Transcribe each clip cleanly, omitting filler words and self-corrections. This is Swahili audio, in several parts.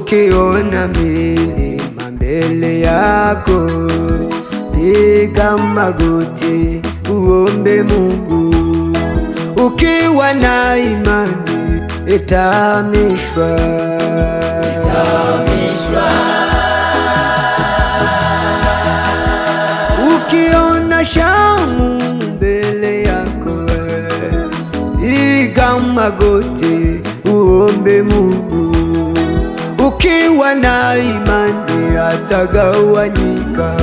Ukiona milima mbele yako, piga magoti uombe Mungu. Ukiwa na imani itahamishwa. Ukiona shamu mbele yako, piga magoti uombe Mungu. Ukiwa na imani atagawanyika.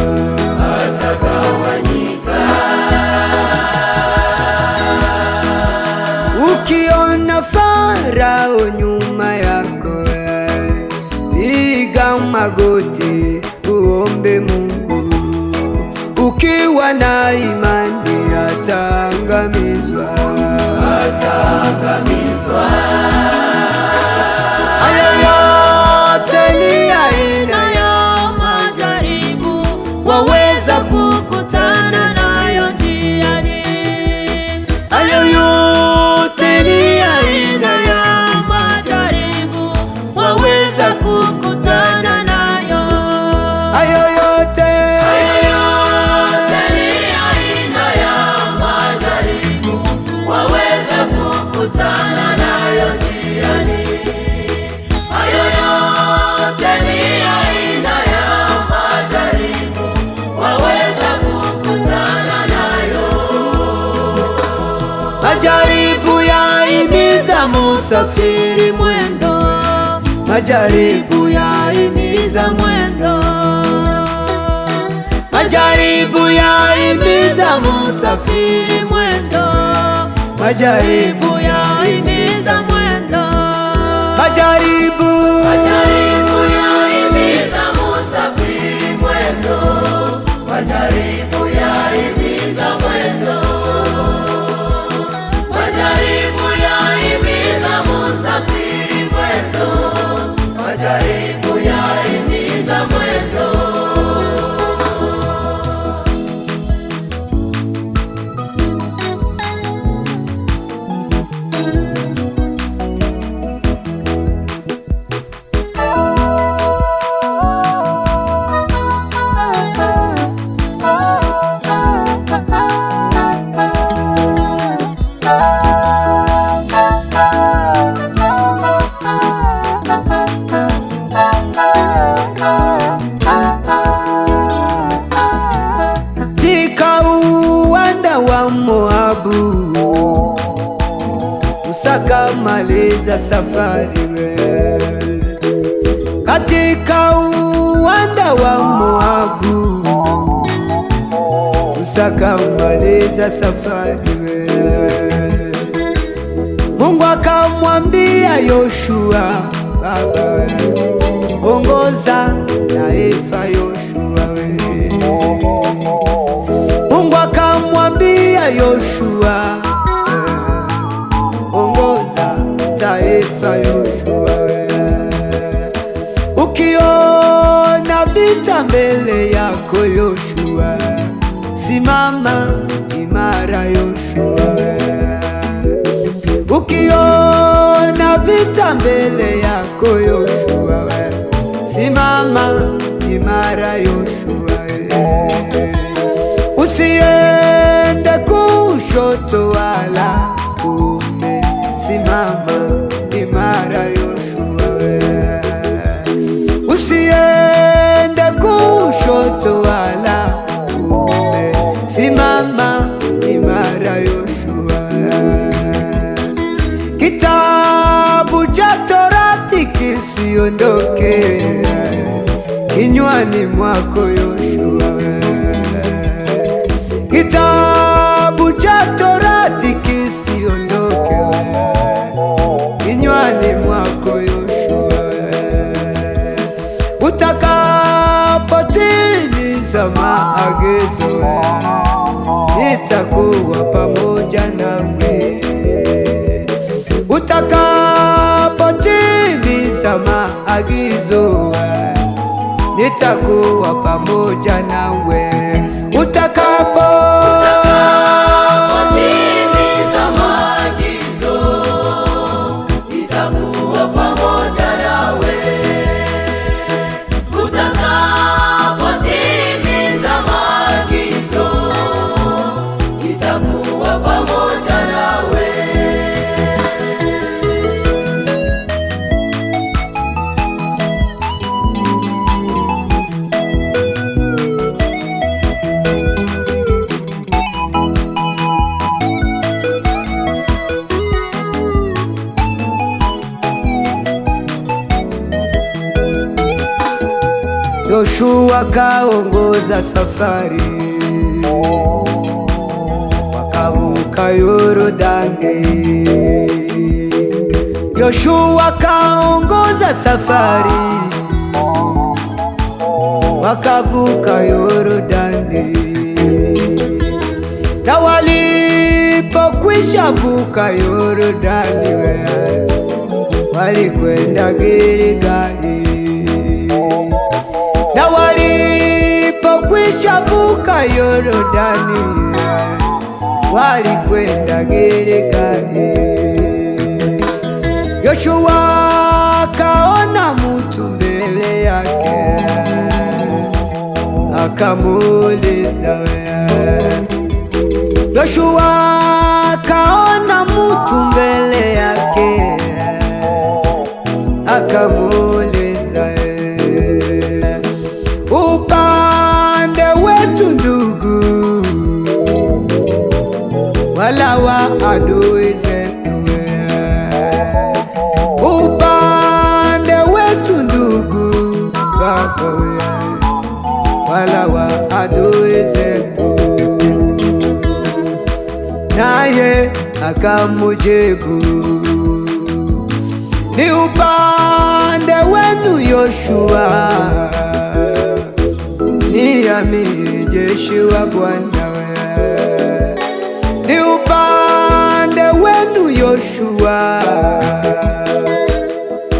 Ukiona Farao nyuma yako, piga magoti uombe Mungu. Ukiwa na imani ataangamizwa. Hayo yote ni aina ya majaribu waweza kukutana nayo njiani. Hayo yote ni aina ya majaribu waweza kukutana nayo. Hayo yote ni aina ya majaribu waweza kukutana nayo njiani. Hayo yote ni aina ya majaribu waweza kukutana nayo. Majaribu yahimiza musafiri mwendo, majaribu yahimiza mwendo, majaribu yahimiza musafiri mwendo, majaribu yahimiza mwendo, majaribu yahimiza musafiri mwendo, majaribu yahimiza mwendo, majaribu yahimiza musafiri mwendo, majaribu yahimiza mwendo. Moabu usakamaliza safari we, katika uwanda wa Moabu usakamaliza safari we. Mungu akamwambia Yoshua, baba we, ongoza taifa Yoshua we. Mungu akamwambia Yoshua, ongoza taifa Yoshua. Ukiona vita mbele yako Yoshua, simama imara Yoshua. Ukiona vita mbele yako Yoshua, simama imara Yoshua. Usiende kushoto wala kuume, simama imara Yoshua. Usiende kushoto wala kuume, simama imara Yoshua. Kitabu cha Torati kisiondoke kinywani mwako Yoshua. Kitabu cha Torati kisiondoke kinywani mwako Yoshua. Utakapotimiza maagizo, nitakuwa pamoja nawe. Utakapotimiza maagizo, nitakuwa pamoja nawe. Utakapotimiza maagizo, nitakuwa pamoja nawe. Yoshua kaongoza safari, wakavuka Yorodani. Yoshua kaongoza safari, wakavuka Yorodani. Na walipokwisha vuka Yorodani, walikwenda Gilgali. Na walipokwisha vuka Yorodani, walikwenda Gilgali. Yoshua kaona mtu mbele yake, akamuuliza. Yoshua kaona mtu mbele yake, akamuuliza, upande wetu ndugu, wala wa adui zetu? Upande wetu ndugu baba, wala wa adui zetu? Naye akamujibu, ni upande wenu Yoshua, ni amiri jeshi wa Bwana. Ni upande wenu Yoshua,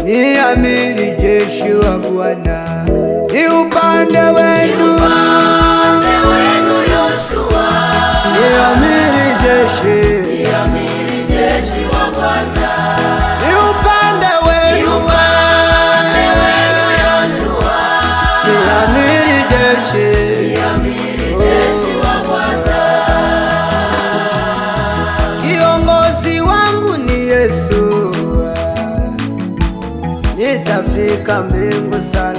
ni amiri jeshi wa Bwana. Ni upande wenu Yoshua, ni amiri jeshi wa Bwana. Ni upande wenu Yoshua, ni amiri jeshi wa Bwana. Kiongozi wangu ni Yesu, nitafika mbingu sana.